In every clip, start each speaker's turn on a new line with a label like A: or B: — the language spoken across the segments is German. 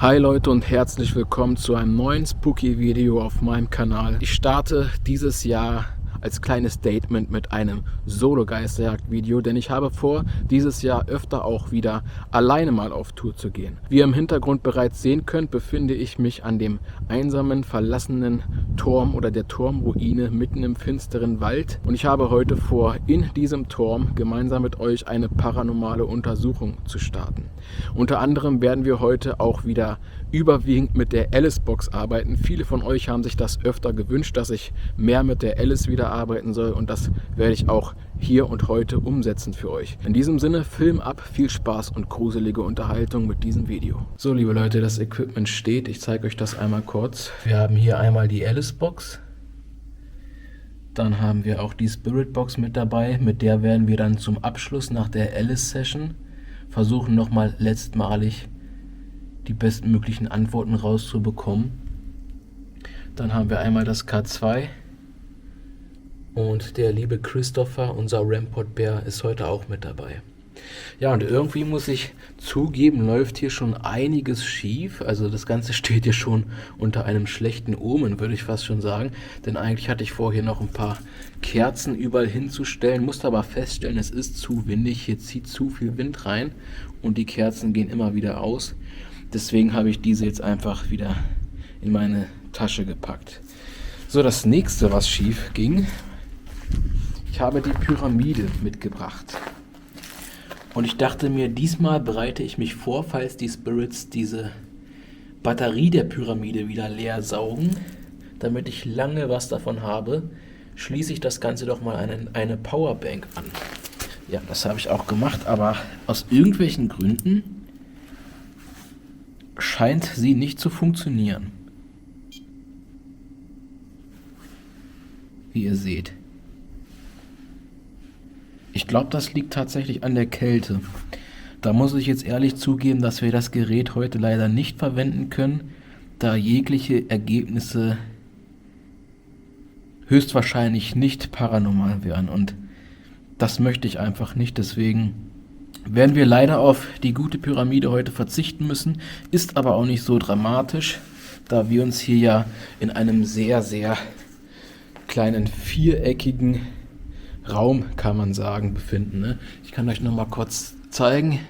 A: Hi Leute und herzlich willkommen zu einem neuen Spooky Video auf meinem Kanal. Ich starte dieses Jahr als kleines Statement mit einem Solo-Geisterjagd-Video, denn ich habe vor, dieses Jahr öfter auch wieder alleine mal auf Tour zu gehen. Wie ihr im Hintergrund bereits sehen könnt, befinde ich mich an dem einsamen, verlassenen Turm oder der Turmruine mitten im finsteren Wald und ich habe heute vor, in diesem Turm gemeinsam mit euch eine paranormale Untersuchung zu starten. Unter anderem werden wir heute auch wieder überwiegend mit der Alice-Box arbeiten. Viele von euch haben sich das öfter gewünscht, dass ich mehr mit der Alice wieder arbeiten soll und das werde ich auch hier und heute umsetzen für euch. In diesem Sinne, Film ab, viel Spaß und gruselige Unterhaltung mit diesem Video. So, liebe Leute, das Equipment steht. Ich zeige euch das einmal kurz. Wir haben hier einmal die Alice-Box. Dann haben wir auch die Spirit-Box mit dabei. Mit der werden wir dann zum Abschluss nach der Alice-Session versuchen, nochmal letztmalig die bestmöglichen Antworten rauszubekommen. Dann haben wir einmal das K2 und der liebe Christopher, unser Rampart-Bär, ist heute auch mit dabei. Ja, und irgendwie muss ich zugeben, läuft hier schon einiges schief. Also das Ganze steht hier schon unter einem schlechten Omen, würde ich fast schon sagen. Denn eigentlich hatte ich vor, hier noch ein paar Kerzen überall hinzustellen, musste aber feststellen, es ist zu windig, hier zieht zu viel Wind rein und die Kerzen gehen immer wieder aus. Deswegen habe ich diese jetzt einfach wieder in meine Tasche gepackt. So, das nächste, was schief ging, ich habe die Pyramide mitgebracht. Und ich dachte mir, diesmal bereite ich mich vor, falls die Spirits diese Batterie der Pyramide wieder leer saugen, damit ich lange was davon habe, schließe ich das Ganze doch mal an eine Powerbank an. Ja, das habe ich auch gemacht, aber aus irgendwelchen Gründen scheint sie nicht zu funktionieren. Wie ihr seht. Ich glaube, das liegt tatsächlich an der Kälte. Da muss ich jetzt ehrlich zugeben, dass wir das Gerät heute leider nicht verwenden können, da jegliche Ergebnisse höchstwahrscheinlich nicht paranormal wären. Und das möchte ich einfach nicht, deswegen werden wir leider auf die gute Pyramide heute verzichten müssen, ist aber auch nicht so dramatisch, da wir uns hier ja in einem sehr, sehr kleinen viereckigen Raum, kann man sagen, befinden. Ne? Ich kann euch noch mal kurz zeigen.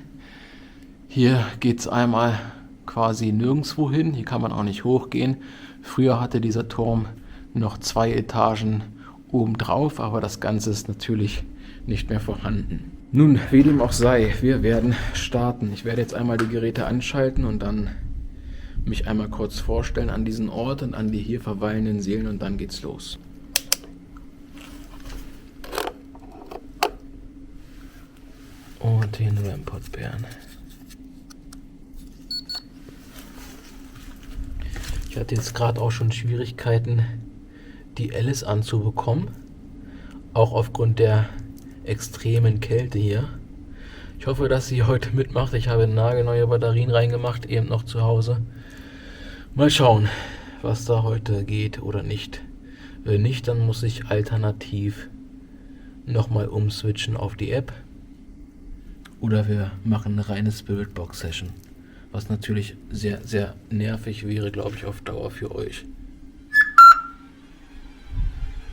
A: Hier geht es einmal quasi nirgendwo hin, hier kann man auch nicht hochgehen. Früher hatte dieser Turm noch 2 Etagen obendrauf, aber das Ganze ist natürlich nicht mehr vorhanden. Nun, wie dem auch sei, wir werden starten. Ich werde jetzt einmal die Geräte anschalten und dann mich einmal kurz vorstellen an diesen Ort und an die hier verweilenden Seelen und dann geht's los. Und den Rampart-Bären. Ich hatte jetzt gerade auch schon Schwierigkeiten, die Alice anzubekommen. Auch aufgrund der extremen Kälte hier. Ich hoffe, dass sie heute mitmacht. Ich habe nagelneue Batterien reingemacht, eben noch zu Hause. Mal schauen, was da heute geht oder nicht. Wenn nicht, dann muss ich alternativ nochmal umswitchen auf die App. Oder wir machen eine reine Spirit-Box-Session. Was natürlich sehr, sehr nervig wäre, glaube ich, auf Dauer für euch.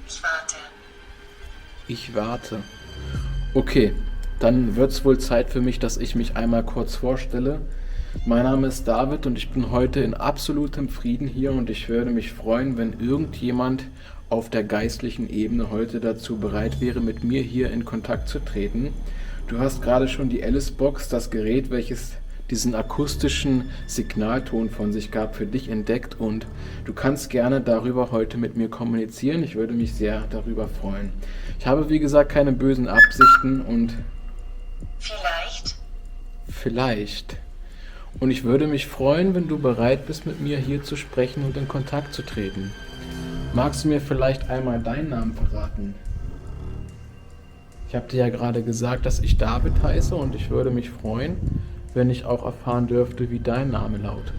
B: Ich warte.
A: Ich warte. Okay, dann wird es wohl Zeit für mich, dass ich mich einmal kurz vorstelle. Mein Name ist David und ich bin heute in absolutem Frieden hier und ich würde mich freuen, wenn irgendjemand auf der geistlichen Ebene heute dazu bereit wäre, mit mir hier in Kontakt zu treten. Du hast gerade schon die Alice-Box, das Gerät, welches diesen akustischen Signalton von sich gab, für dich entdeckt und du kannst gerne darüber heute mit mir kommunizieren. Ich würde mich sehr darüber freuen. Ich habe, wie gesagt, keine bösen Absichten und vielleicht. Und ich würde mich freuen, wenn du bereit bist, mit mir hier zu sprechen und in Kontakt zu treten. Magst du mir vielleicht einmal deinen Namen verraten? Ich habe dir ja gerade gesagt, dass ich David heiße und ich würde mich freuen, wenn ich auch erfahren dürfte, wie dein Name lautet.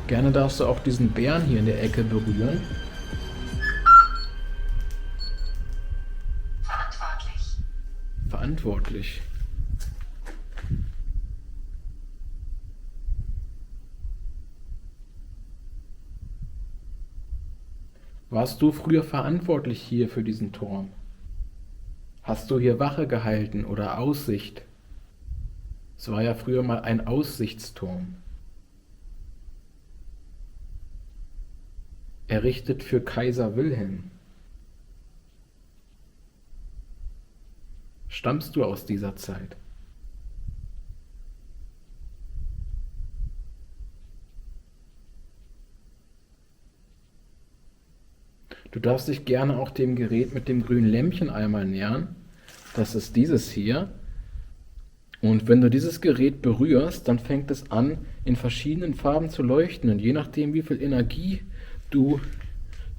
A: Gerne darfst du auch diesen Bären hier in der Ecke berühren. verantwortlich? Warst du früher verantwortlich hier für diesen Turm? Hast du hier Wache gehalten oder Aussicht? Es war ja früher mal ein Aussichtsturm. Errichtet für Kaiser Wilhelm. Stammst du aus dieser Zeit? Du darfst dich gerne auch dem Gerät mit dem grünen Lämpchen einmal nähern. Das ist dieses hier. Und wenn du dieses Gerät berührst, dann fängt es an, in verschiedenen Farben zu leuchten. Und je nachdem, wie viel Energie du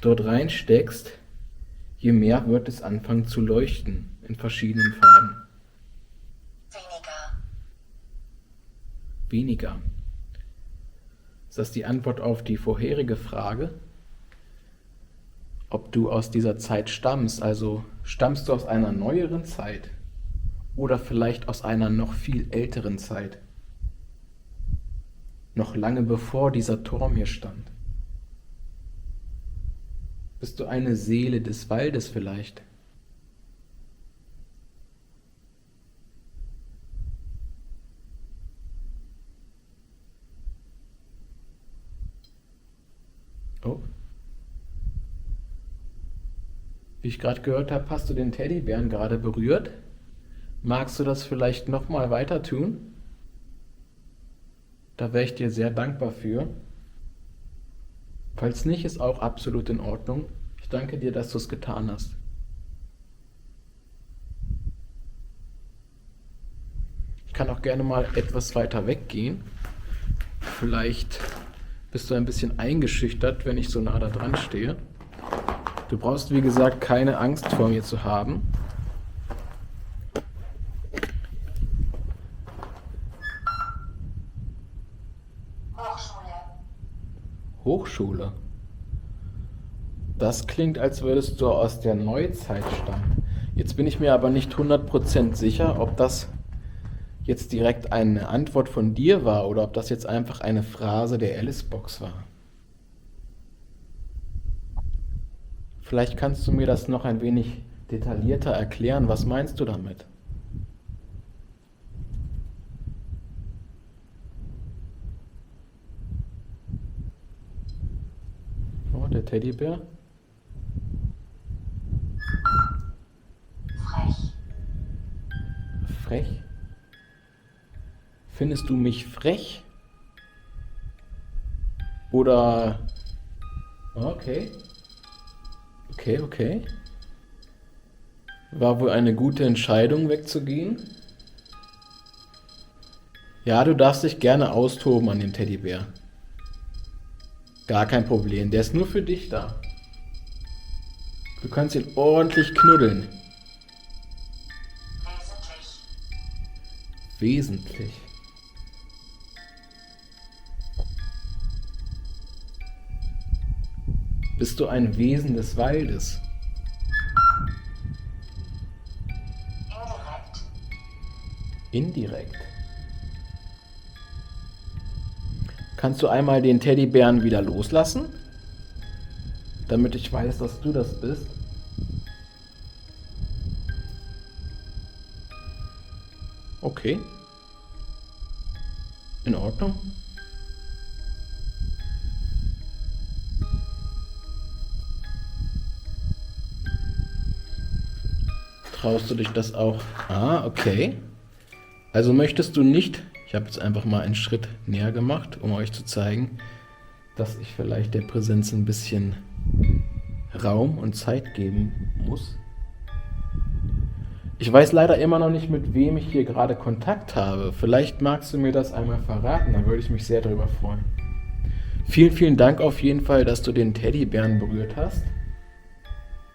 A: dort reinsteckst, je mehr wird es anfangen zu leuchten in verschiedenen Farben. Weniger. Ist das die Antwort auf die vorherige Frage? Ob du aus dieser Zeit stammst, also stammst du aus einer neueren Zeit oder vielleicht aus einer noch viel älteren Zeit? Noch lange bevor dieser Turm hier stand. Bist du eine Seele des Waldes vielleicht? Oh. Wie ich gerade gehört habe, hast du den Teddybären gerade berührt. Magst du das vielleicht nochmal weiter tun? Da wäre ich dir sehr dankbar für. Falls nicht, ist auch absolut in Ordnung. Ich danke dir, dass du es getan hast. Ich kann auch gerne mal etwas weiter weggehen. Vielleicht bist du ein bisschen eingeschüchtert, wenn ich so nah da dran stehe. Du brauchst, wie gesagt, keine Angst vor mir zu haben. Hochschule. Das klingt, als würdest du aus der Neuzeit stammen. Jetzt bin ich mir aber nicht 100% sicher, ob das jetzt direkt eine Antwort von dir war oder ob das jetzt einfach eine Phrase der Alice-Box war. Vielleicht kannst du mir das noch ein wenig detaillierter erklären. Was meinst du damit? Oh, der Teddybär.
B: Frech.
A: Frech? Findest du mich frech? Oder... Okay. Okay. War wohl eine gute Entscheidung, wegzugehen? Ja, du darfst dich gerne austoben an dem Teddybär. Gar kein Problem, der ist nur für dich da. Du kannst ihn ordentlich knuddeln. Wesentlich. Bist du ein Wesen des Waldes? Indirekt. Kannst du einmal den Teddybären wieder loslassen? Damit ich weiß, dass du das bist. Okay. In Ordnung. Traust du dich das auch? Ah, okay. Also möchtest du nicht, ich habe jetzt einfach mal einen Schritt näher gemacht, um euch zu zeigen, dass ich vielleicht der Präsenz ein bisschen Raum und Zeit geben muss. Ich weiß leider immer noch nicht, mit wem ich hier gerade Kontakt habe. Vielleicht magst du mir das einmal verraten, dann würde ich mich sehr darüber freuen. Vielen, vielen Dank auf jeden Fall, dass du den Teddybären berührt hast.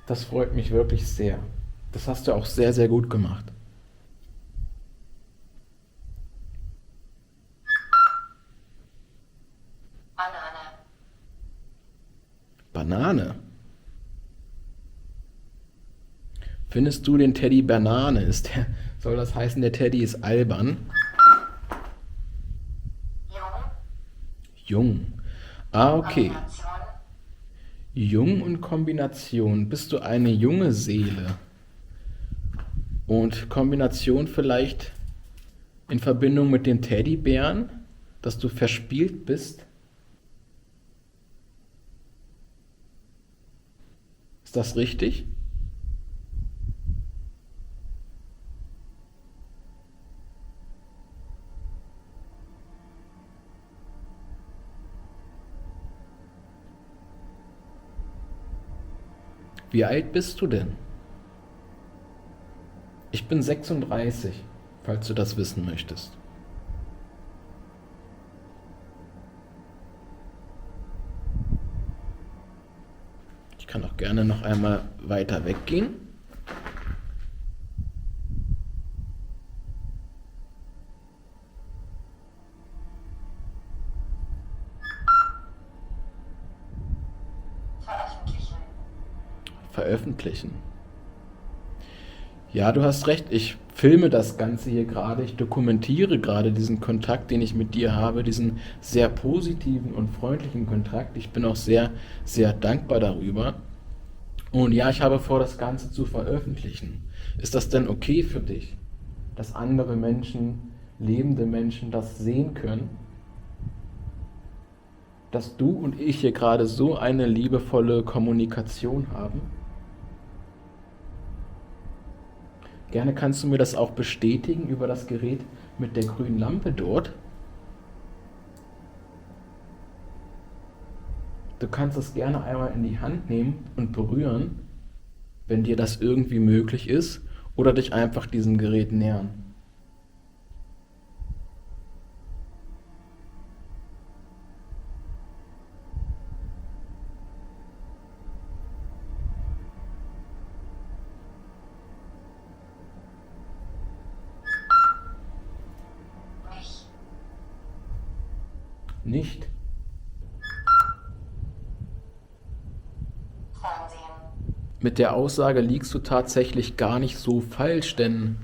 A: Das freut mich wirklich sehr. Das hast du auch sehr, sehr gut gemacht. Banane. Findest du den Teddy Banane? Soll das heißen, der Teddy ist albern?
B: Jung,
A: Jung. Ah, okay.
B: Kombination,
A: Jung und Kombination. Bist du eine junge Seele? Und Kombination vielleicht in Verbindung mit dem Teddybären, dass du verspielt bist? Ist das richtig? Wie alt bist du denn? Ich bin 36, falls du das wissen möchtest. Ich kann auch gerne noch einmal weiter weggehen.
B: veröffentlichen,
A: Veröffentlichen. Ja, du hast recht. Ich filme das Ganze hier gerade. Ich dokumentiere gerade diesen Kontakt, den ich mit dir habe, diesen sehr positiven und freundlichen Kontakt. Ich bin auch sehr, sehr dankbar darüber. Und ja, ich habe vor, das Ganze zu veröffentlichen. Ist das denn okay für dich, dass andere Menschen, lebende Menschen das sehen können? Dass du und ich hier gerade so eine liebevolle Kommunikation haben? Gerne kannst du mir das auch bestätigen über das Gerät mit der grünen Lampe dort. Du kannst es gerne einmal in die Hand nehmen und berühren, wenn dir das irgendwie möglich ist, oder dich einfach diesem Gerät nähern.
B: mich,
A: Nicht?
B: Fernsehen,
A: Mit der Aussage liegst du tatsächlich gar nicht so falsch, denn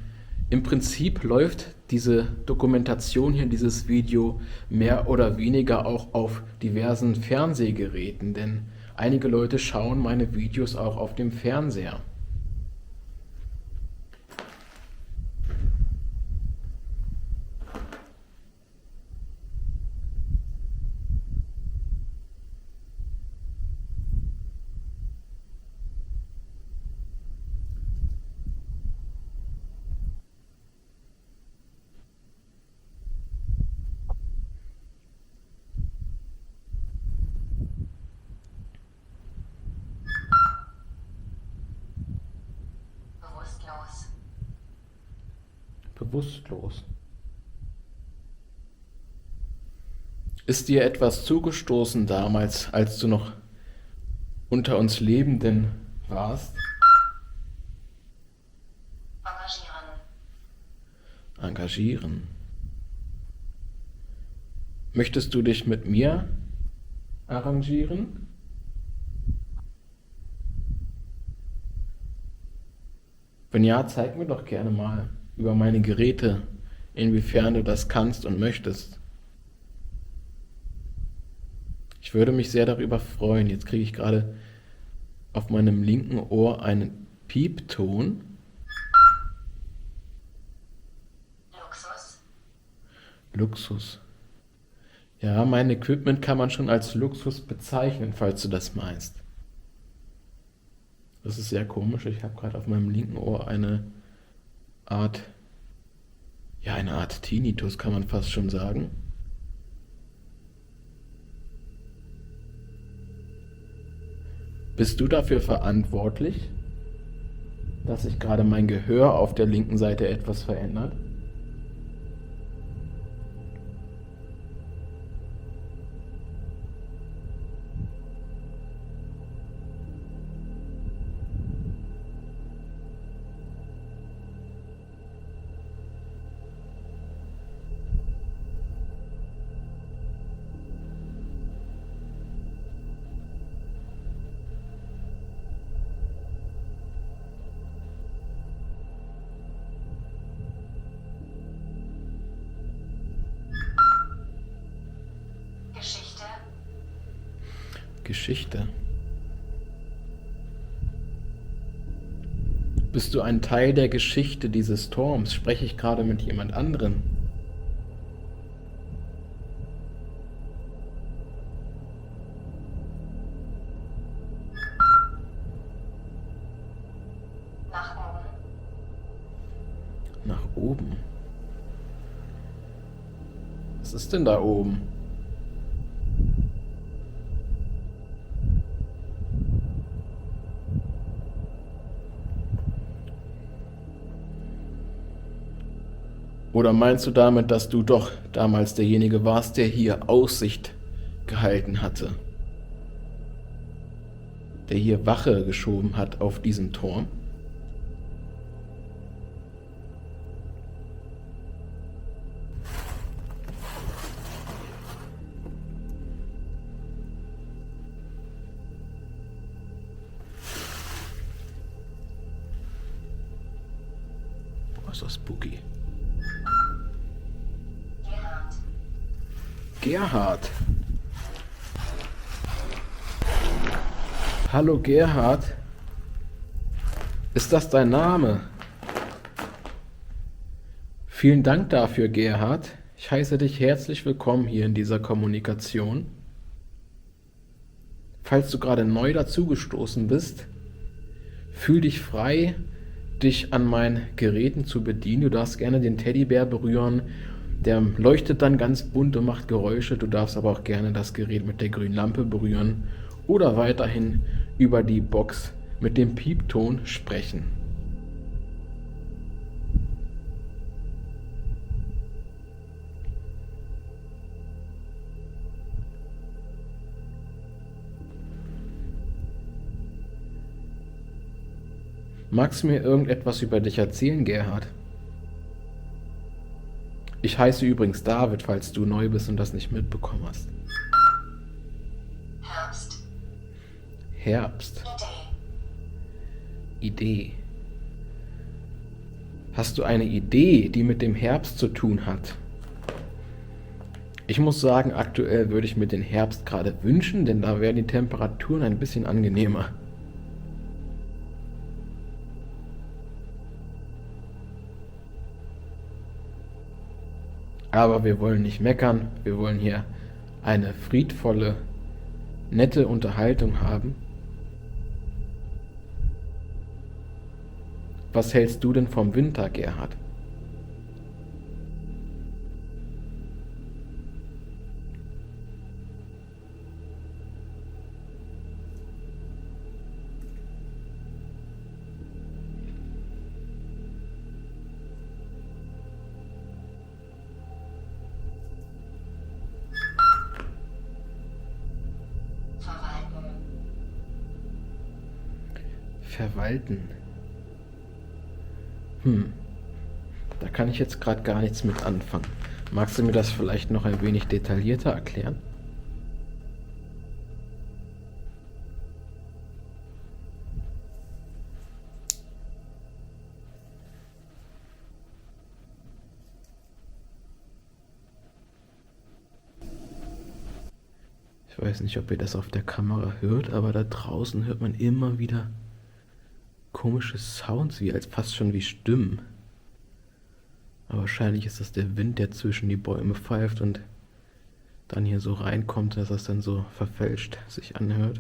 A: im Prinzip läuft diese Dokumentation hier, dieses Video, mehr oder weniger auch auf diversen Fernsehgeräten, denn einige Leute schauen meine Videos auch auf dem Fernseher.
B: bewusstlos,
A: Bewusstlos. Ist dir etwas zugestoßen damals, als du noch unter uns Lebenden warst?
B: engagieren,
A: Engagieren. Möchtest du dich mit mir arrangieren? Wenn ja, zeig mir doch gerne mal über meine Geräte, inwiefern du das kannst und möchtest. Ich würde mich sehr darüber freuen. Jetzt kriege ich gerade auf meinem linken Ohr einen Piepton.
B: Luxus,
A: Luxus. Ja, mein Equipment kann man schon als Luxus bezeichnen, falls du das meinst. Das ist sehr komisch. Ich habe gerade auf meinem linken Ohr Art, eine Art Tinnitus, kann man fast schon sagen. Bist du dafür verantwortlich, dass sich gerade mein Gehör auf der linken Seite etwas verändert? Geschichte. Bist du ein Teil der Geschichte dieses Turms? Spreche ich gerade mit jemand anderem?
B: Nach oben.
A: Nach oben. Was ist denn da oben? Oder meinst du damit, dass du doch damals derjenige warst, der hier Aussicht gehalten hatte? Der hier Wache geschoben hat auf diesem Turm? Was ist das spooky?
B: Gerhard.
A: Gerhard. Hallo Gerhard. Ist das dein Name? Vielen Dank dafür, Gerhard. Ich heiße dich herzlich willkommen hier in dieser Kommunikation. Falls du gerade neu dazugestoßen bist, fühl dich frei, dich an meinen Geräten zu bedienen. Du darfst gerne den Teddybär berühren. Der leuchtet dann ganz bunt und macht Geräusche. Du darfst aber auch gerne das Gerät mit der grünen Lampe berühren oder weiterhin über die Box mit dem Piepton sprechen. Magst du mir irgendetwas über dich erzählen, Gerhard? Ich heiße übrigens David, falls du neu bist und das nicht mitbekommen hast.
B: Herbst.
A: Herbst. Idee. Hast du eine Idee, die mit dem Herbst zu tun hat? Ich muss sagen, aktuell würde ich mir den Herbst gerade wünschen, denn da wären die Temperaturen ein bisschen angenehmer. Aber wir wollen nicht meckern, wir wollen hier eine friedvolle, nette Unterhaltung haben. Was hältst du denn vom Winter, Gerhard? Verwalten. Da kann ich jetzt gerade gar nichts mit anfangen. Magst du mir das vielleicht noch ein wenig detaillierter erklären? Ich weiß nicht, ob ihr das auf der Kamera hört, aber da draußen hört man immer wieder komische Sounds, wie als fast schon wie Stimmen. Aber wahrscheinlich ist das der Wind, der zwischen die Bäume pfeift und dann hier so reinkommt, dass das dann so verfälscht sich anhört.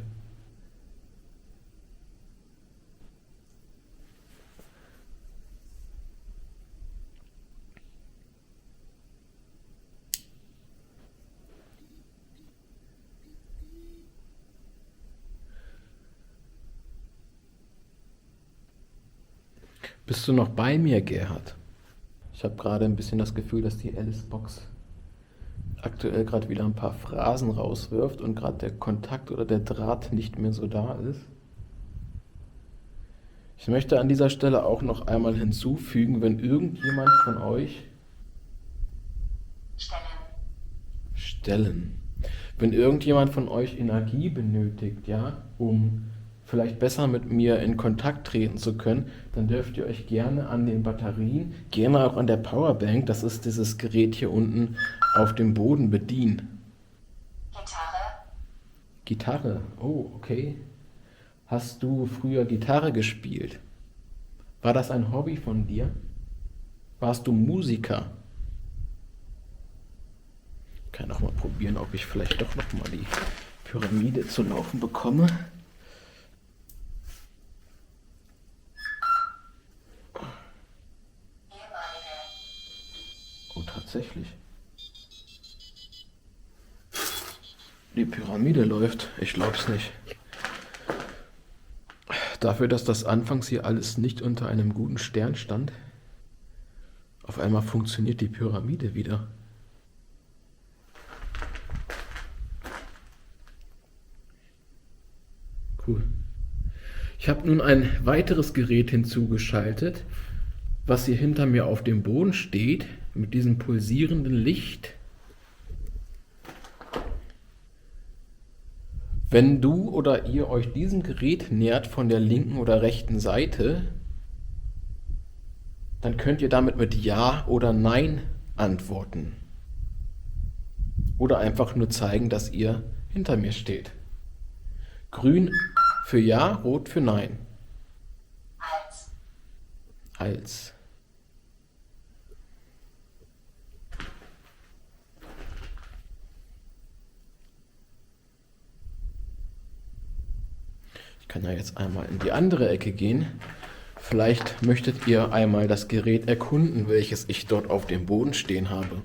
A: Bist du noch bei mir, Gerhard? Ich habe gerade ein bisschen das Gefühl, dass die Alice-Box aktuell gerade wieder ein paar Phrasen rauswirft und gerade der Kontakt oder der Draht nicht mehr so da ist. Ich möchte an dieser Stelle auch noch einmal hinzufügen, wenn irgendjemand von euch Stellen. Wenn irgendjemand von euch Energie benötigt, ja, um vielleicht besser mit mir in Kontakt treten zu können, dann dürft ihr euch gerne an den Batterien, gerne auch an der Powerbank, das ist dieses Gerät hier unten auf dem Boden, bedienen.
B: Gitarre.
A: Gitarre. Oh, okay. Hast du früher Gitarre gespielt? War das ein Hobby von dir? Warst du Musiker? Ich kann auch mal probieren, ob ich vielleicht doch noch mal die Pyramide zu laufen bekomme. Oh, tatsächlich. Die Pyramide läuft. Ich glaub's nicht. Dafür, dass das anfangs hier alles nicht unter einem guten Stern stand, auf einmal funktioniert die Pyramide wieder. Cool. Ich habe nun ein weiteres Gerät hinzugeschaltet, was hier hinter mir auf dem Boden steht, mit diesem pulsierenden Licht. Wenn du oder ihr euch diesem Gerät nähert von der linken oder rechten Seite, dann könnt ihr damit mit Ja oder Nein antworten. Oder einfach nur zeigen, dass ihr hinter mir steht. Grün für Ja, rot für Nein. Als. Ich kann ja jetzt einmal in die andere Ecke gehen. Vielleicht möchtet ihr einmal das Gerät erkunden, welches ich dort auf dem Boden stehen habe.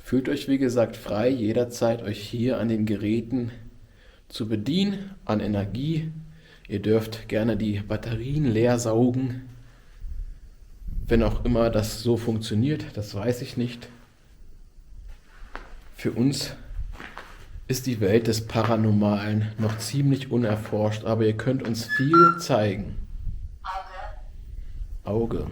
A: Fühlt euch wie gesagt frei, jederzeit euch hier an den Geräten zu bedienen, an Energie. Ihr dürft gerne die Batterien leer saugen. Wenn auch immer das so funktioniert, das weiß ich nicht. Für uns ist die Welt des Paranormalen noch ziemlich unerforscht, aber ihr könnt uns viel zeigen. Auge.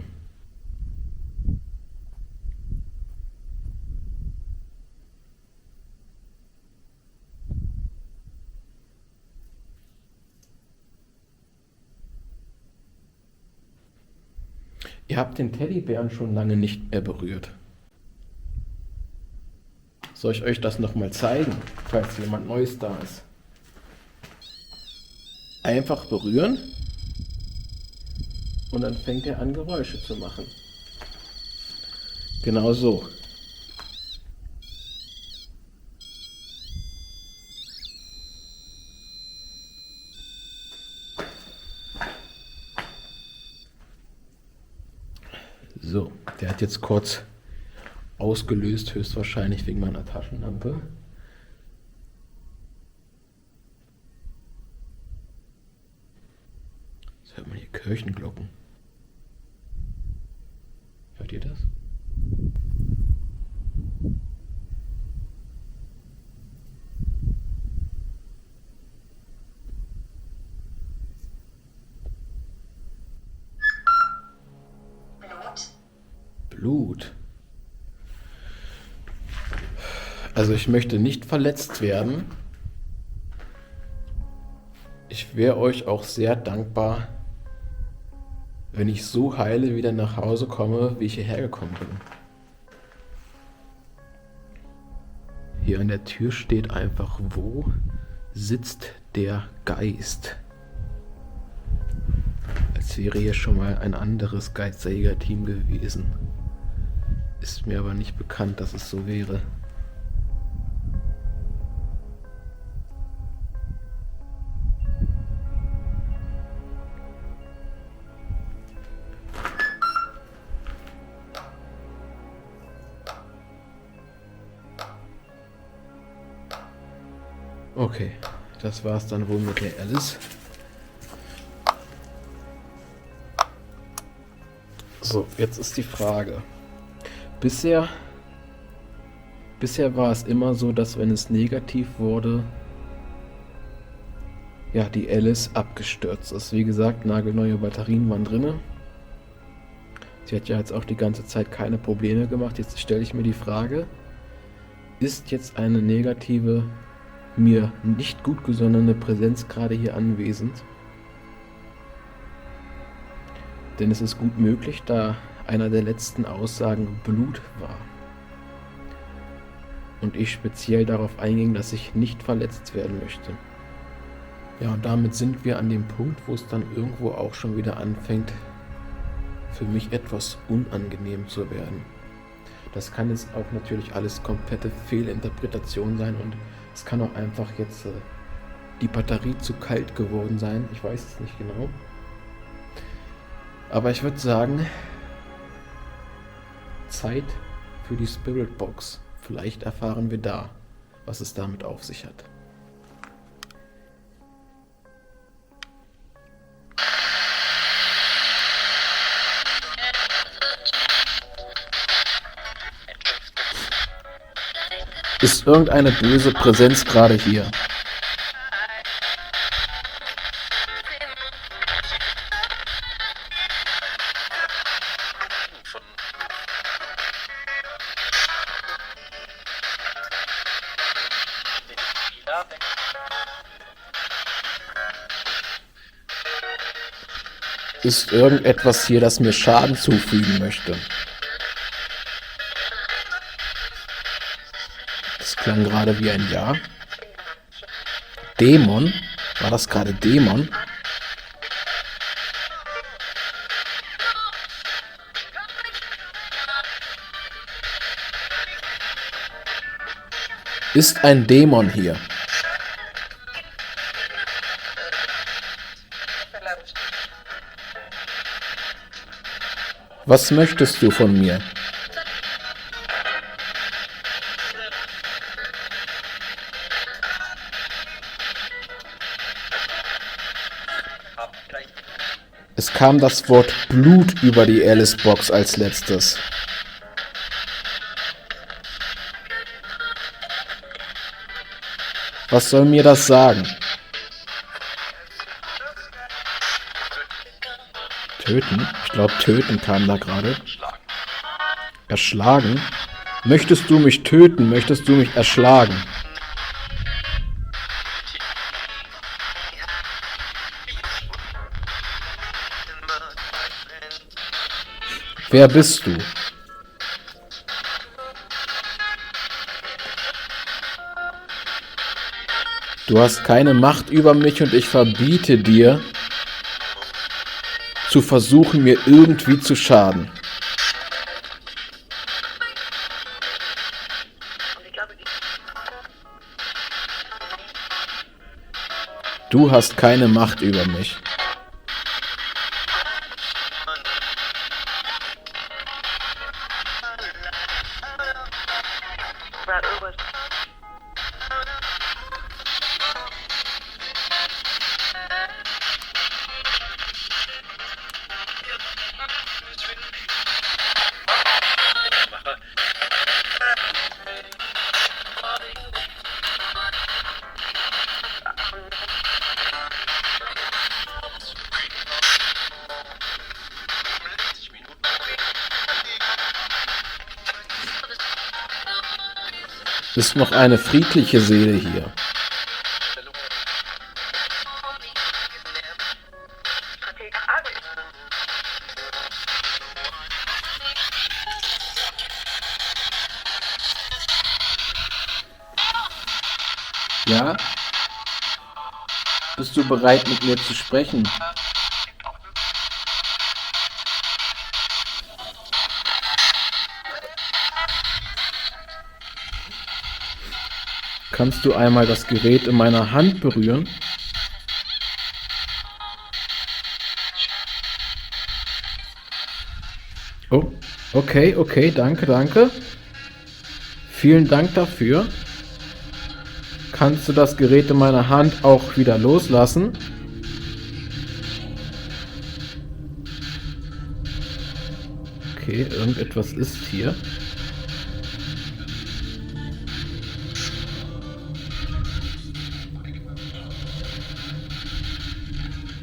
A: Ihr habt den Teddybären schon lange nicht mehr berührt. Soll ich euch das nochmal zeigen, falls jemand Neues da ist? Einfach berühren und dann fängt er an, Geräusche zu machen. Genau so. So, der hat jetzt kurz ausgelöst, höchstwahrscheinlich wegen meiner Taschenlampe. Jetzt hört man hier Kirchenglocken. Hört ihr das? Blut. Also ich möchte nicht verletzt werden. Ich wäre euch auch sehr dankbar, wenn ich so heile wieder nach Hause komme, wie ich hierher gekommen bin. Hier an der Tür steht einfach, wo sitzt der Geist? Als wäre hier schon mal ein anderes Geisterjäger-Team gewesen. Ist mir aber nicht bekannt, dass es so wäre. Okay, das war's dann wohl mit der Alice. So, jetzt ist die Frage. Bisher war es immer so, dass wenn es negativ wurde, ja, die Alice abgestürzt ist. Wie gesagt, nagelneue Batterien waren drinne. Sie hat ja jetzt auch die ganze Zeit keine Probleme gemacht. Jetzt stelle ich mir die Frage, ist jetzt eine negative mir nicht gut gesonnene Präsenz gerade hier anwesend. Denn es ist gut möglich, da einer der letzten Aussagen Blut war. Und ich speziell darauf einging, dass ich nicht verletzt werden möchte. Ja, und damit sind wir an dem Punkt, wo es dann irgendwo auch schon wieder anfängt, für mich etwas unangenehm zu werden. Das kann jetzt auch natürlich alles komplette Fehlinterpretation sein und es kann auch einfach jetzt die Batterie zu kalt geworden sein. Ich weiß es nicht genau. Aber ich würde sagen, Zeit für die Spirit Box. Vielleicht erfahren wir da, was es damit auf sich hat. Ist irgendeine böse Präsenz gerade hier? Ist irgendetwas hier, das mir Schaden zufügen möchte? Das klang gerade wie ein Ja. Dämon? War das gerade Dämon? Ist ein Dämon hier? Was möchtest du von mir? Es kam das Wort Blut über die Alice-Box als letztes. Was soll mir das sagen? Töten? Ich glaube, töten kam da gerade. Erschlagen? Möchtest du mich töten? Möchtest du mich erschlagen? Wer bist du? Du hast keine Macht über mich und ich verbiete dir, zu versuchen, mir irgendwie zu schaden. Du hast keine Macht über mich. Ist noch eine friedliche Seele hier. Ja? Bist du bereit, mit mir zu sprechen? Kannst du einmal das Gerät in meiner Hand berühren? Oh, okay, danke. Vielen Dank dafür. Kannst du das Gerät in meiner Hand auch wieder loslassen? Okay, irgendetwas ist hier.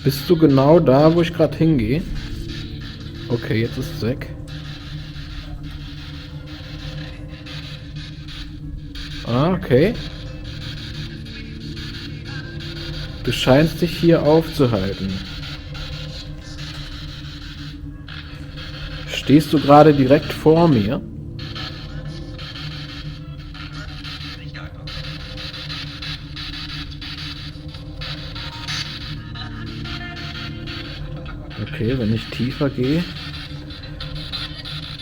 A: Bist du genau da, wo ich gerade hingehe? Okay, jetzt ist es weg. Ah, okay. Du scheinst dich hier aufzuhalten. Stehst du gerade direkt vor mir? Okay, wenn ich tiefer gehe.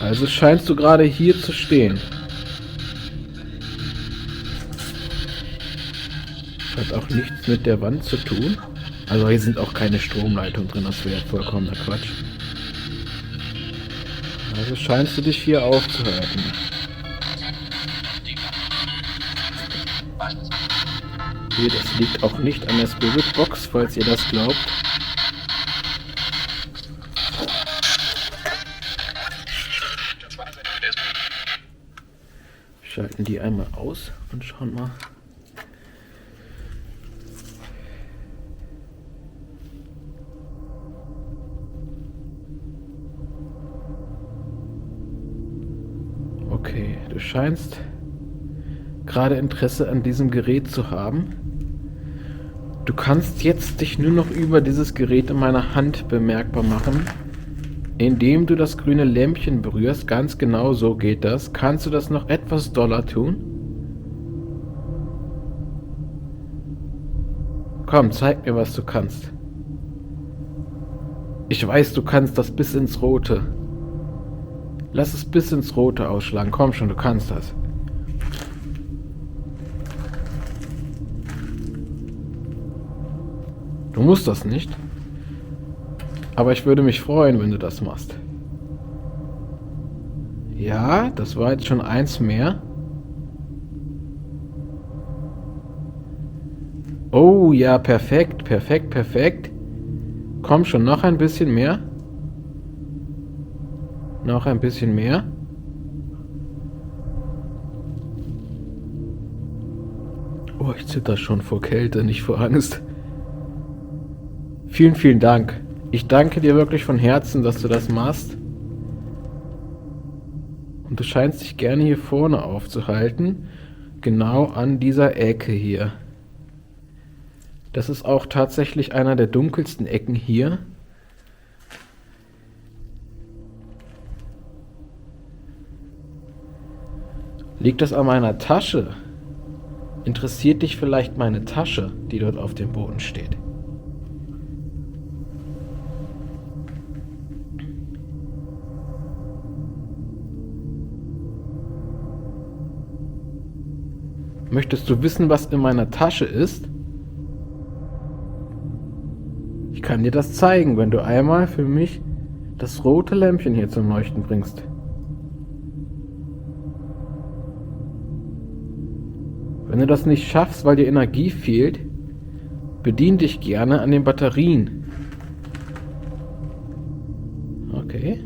A: Also scheinst du gerade hier zu stehen. Hat auch nichts mit der Wand zu tun. Also hier sind auch keine Stromleitungen drin, das wäre vollkommener Quatsch. Also scheinst du dich hier aufzuhalten. Okay, das liegt auch nicht an der Spirit Box, falls ihr das glaubt. Schalten die einmal aus und schauen mal. Okay, du scheinst gerade Interesse an diesem Gerät zu haben. Du kannst jetzt dich nur noch über dieses Gerät in meiner Hand bemerkbar machen, indem du das grüne Lämpchen berührst. Ganz genau so geht das. Kannst du das noch etwas doller tun? Komm, zeig mir, was du kannst. Ich weiß, du kannst das bis ins Rote. Lass es bis ins Rote ausschlagen. Komm schon, du kannst das. Du musst das nicht. Aber ich würde mich freuen, wenn du das machst. Ja, das war jetzt schon eins mehr. Oh ja, perfekt, perfekt, perfekt. Komm schon, noch ein bisschen mehr. Noch ein bisschen mehr. Oh, ich zitter schon vor Kälte, nicht vor Angst. Vielen, vielen Dank. Ich danke dir wirklich von Herzen, dass du das machst. Und du scheinst dich gerne hier vorne aufzuhalten. Genau an dieser Ecke hier. Das ist auch tatsächlich einer der dunkelsten Ecken hier. Liegt das an meiner Tasche? Interessiert dich vielleicht meine Tasche, die dort auf dem Boden steht? Möchtest du wissen, was in meiner Tasche ist? Ich kann dir das zeigen, wenn du einmal für mich das rote Lämpchen hier zum Leuchten bringst. Wenn du das nicht schaffst, weil dir Energie fehlt, bedien dich gerne an den Batterien. Okay.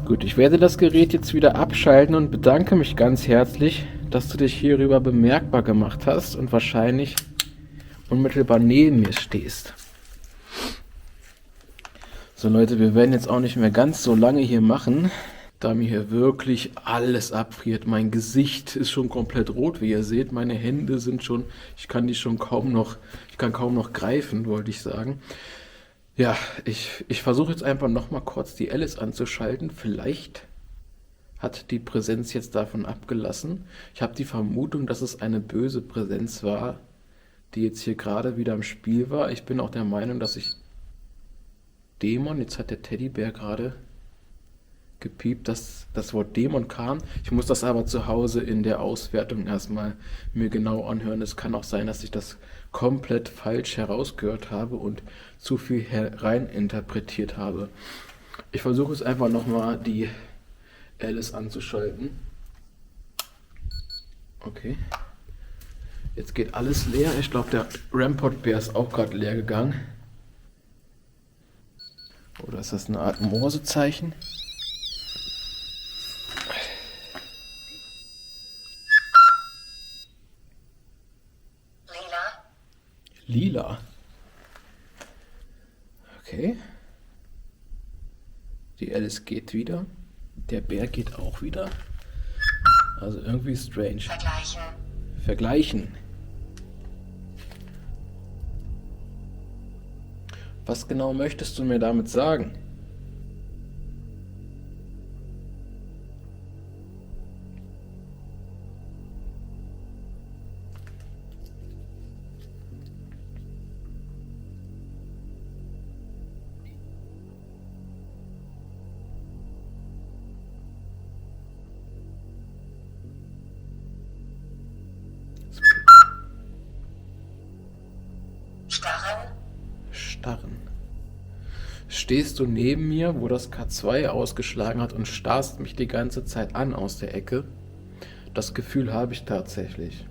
A: Gut, ich werde das Gerät jetzt wieder abschalten und bedanke mich ganz herzlich, dass du dich hierüber bemerkbar gemacht hast und wahrscheinlich unmittelbar neben mir stehst. So Leute, wir werden jetzt auch nicht mehr ganz so lange hier machen, da mir hier wirklich alles abfriert. Mein Gesicht ist schon komplett rot, wie ihr seht. Meine Hände sind schon, ich kann kaum noch greifen, wollte ich sagen. Ja, ich versuche jetzt einfach nochmal kurz die Alice anzuschalten. Vielleicht hat die Präsenz jetzt davon abgelassen. Ich habe die Vermutung, dass es eine böse Präsenz war, die jetzt hier gerade wieder im Spiel war. Ich bin auch der Meinung, dass ich Dämon, jetzt hat der Teddybär gerade gepiept, dass das Wort Dämon kam. Ich muss das aber zu Hause in der Auswertung erstmal mir genau anhören. Es kann auch sein, dass ich das komplett falsch herausgehört habe und zu viel hereininterpretiert habe. Ich versuche jetzt einfach nochmal die Alice anzuschalten. Okay. Jetzt geht alles leer. Ich glaube, der Rampart-Bär ist auch gerade leer gegangen. Oder ist das eine Art Morsezeichen? Lila. Okay. Die Alice geht wieder. Der Bär geht auch wieder. Also irgendwie strange.
B: Vergleichen.
A: Vergleichen. Was genau möchtest du mir damit sagen?
B: Starren.
A: Starren. Stehst du neben mir, wo das K2 ausgeschlagen hat und starrst mich die ganze Zeit an aus der Ecke? Das Gefühl habe ich tatsächlich.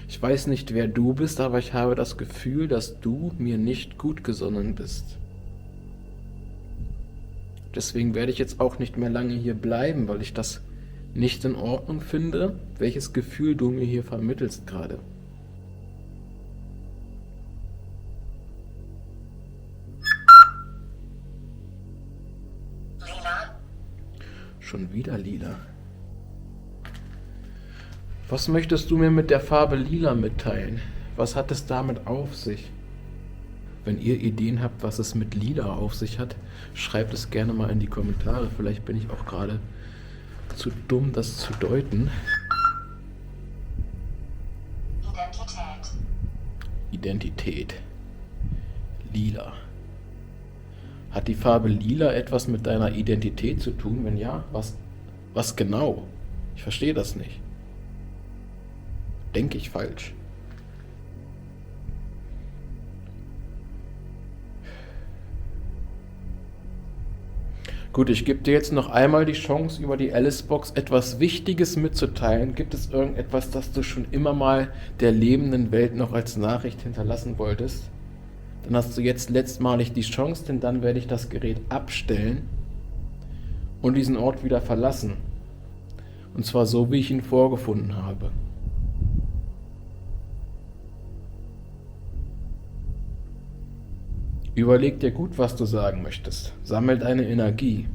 A: Ich weiß nicht, wer du bist, aber ich habe das Gefühl, dass du mir nicht gut gesonnen bist. Deswegen werde ich jetzt auch nicht mehr lange hier bleiben, weil ich das nicht in Ordnung finde, welches Gefühl du mir hier vermittelst gerade.
B: Lila.
A: Schon wieder lila. Was möchtest du mir mit der Farbe lila mitteilen? Was hat es damit auf sich? Wenn ihr Ideen habt, was es mit lila auf sich hat, schreibt es gerne mal in die Kommentare. Vielleicht bin ich auch gerade zu dumm, das zu deuten.
B: Identität.
A: Identität. Lila. Hat die Farbe lila etwas mit deiner Identität zu tun? Wenn ja, was genau? Ich verstehe das nicht. Denke ich falsch? Gut, ich gebe dir jetzt noch einmal die Chance, über die Alice-Box etwas Wichtiges mitzuteilen. Gibt es irgendetwas, das du schon immer mal der lebenden Welt noch als Nachricht hinterlassen wolltest? Dann hast du jetzt letztmalig die Chance, denn dann werde ich das Gerät abstellen und diesen Ort wieder verlassen. Und zwar so, wie ich ihn vorgefunden habe. Überleg dir gut, was du sagen möchtest. Sammel deine Energie.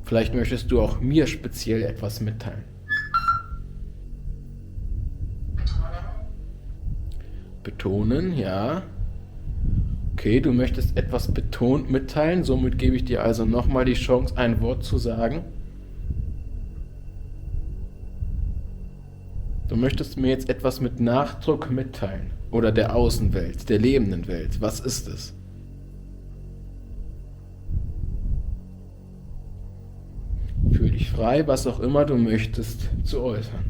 A: Vielleicht möchtest du auch mir speziell etwas mitteilen. Betonen, ja. Okay, du möchtest etwas betont mitteilen, somit gebe ich dir also nochmal die Chance, ein Wort zu sagen. Du möchtest mir jetzt etwas mit Nachdruck mitteilen. Oder der Außenwelt, der lebenden Welt. Was ist es? Fühl dich frei, was auch immer du möchtest, zu äußern.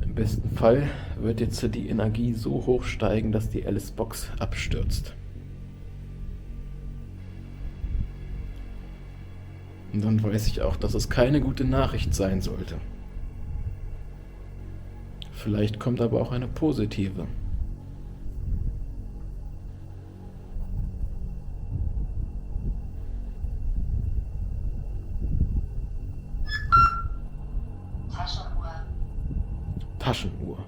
A: Im besten Fall wird jetzt die Energie so hoch steigen, dass die Alice-Box abstürzt. Und dann weiß ich auch, dass es keine gute Nachricht sein sollte. Vielleicht kommt aber auch eine positive.
B: Taschenuhr.
A: Taschenuhr.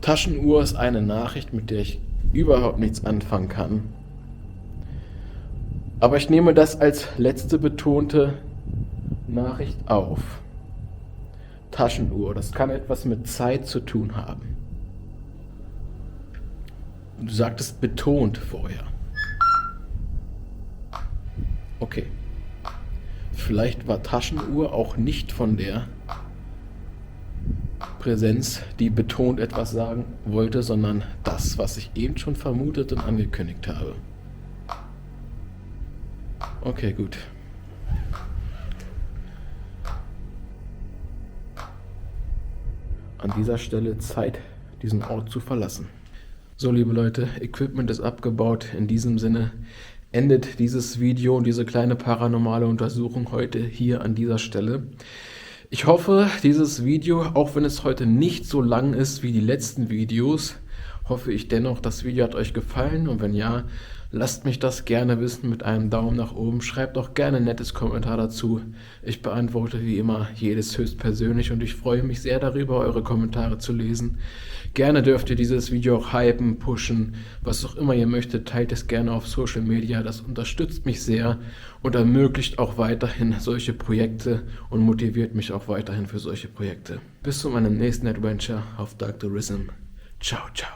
A: Taschenuhr ist eine Nachricht, mit der ich überhaupt nichts anfangen kann. Aber ich nehme das als letzte betonte Nachricht auf. Taschenuhr, das kann etwas mit Zeit zu tun haben. Du sagtest betont vorher. Okay. Vielleicht war Taschenuhr auch nicht von der Präsenz, die betont etwas sagen wollte, sondern das, was ich eben schon vermutet und angekündigt habe. Okay, gut. An dieser Stelle Zeit, diesen Ort zu verlassen. So, liebe Leute, Equipment ist abgebaut. In diesem Sinne endet dieses Video und diese kleine paranormale Untersuchung heute hier an dieser Stelle. Ich hoffe, dieses Video, auch wenn es heute nicht so lang ist wie die letzten Videos, hoffe ich dennoch, das Video hat euch gefallen und wenn ja, lasst mich das gerne wissen mit einem Daumen nach oben. Schreibt auch gerne ein nettes Kommentar dazu. Ich beantworte wie immer jedes höchstpersönlich und ich freue mich sehr darüber, eure Kommentare zu lesen. Gerne dürft ihr dieses Video auch hypen, pushen, was auch immer ihr möchtet. Teilt es gerne auf Social Media, das unterstützt mich sehr und ermöglicht auch weiterhin solche Projekte und motiviert mich auch weiterhin für solche Projekte. Bis zu meinem nächsten Adventure auf Dark Tourism. Ciao, ciao.